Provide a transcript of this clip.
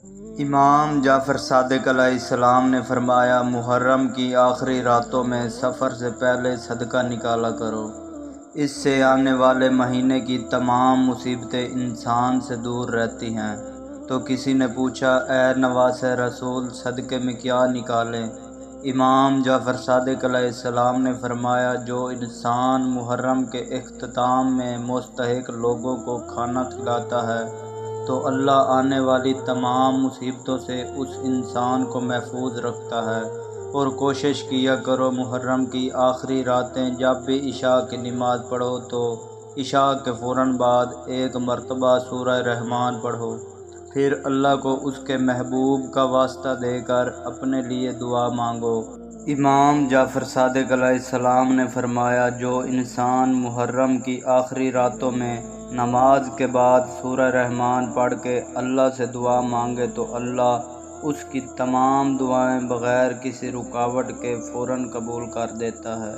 امام جعفر صادق علیہ السلام نے فرمایا، محرم کی آخری راتوں میں سفر سے پہلے صدقہ نکالا کرو، اس سے آنے والے مہینے کی تمام مصیبتیں انسان سے دور رہتی ہیں۔ تو کسی نے پوچھا، اے نواسے رسول، صدقے میں کیا نکالیں؟ امام جعفر صادق علیہ السلام نے فرمایا، جو انسان محرم کے اختتام میں مستحق لوگوں کو کھانا کھلاتا ہے تو اللہ آنے والی تمام مصیبتوں سے اس انسان کو محفوظ رکھتا ہے۔ اور کوشش کیا کرو محرم کی آخری راتیں جب بھی عشاء کی نماز پڑھو تو عشاء کے فوراً بعد ایک مرتبہ سورہ رحمان پڑھو، پھر اللہ کو اس کے محبوب کا واسطہ دے کر اپنے لیے دعا مانگو۔ امام جعفر صادق علیہ السلام نے فرمایا، جو انسان محرم کی آخری راتوں میں نماز کے بعد سورہ رحمان پڑھ کے اللہ سے دعا مانگے تو اللہ اس کی تمام دعائیں بغیر کسی رکاوٹ کے فوراً قبول کر دیتا ہے۔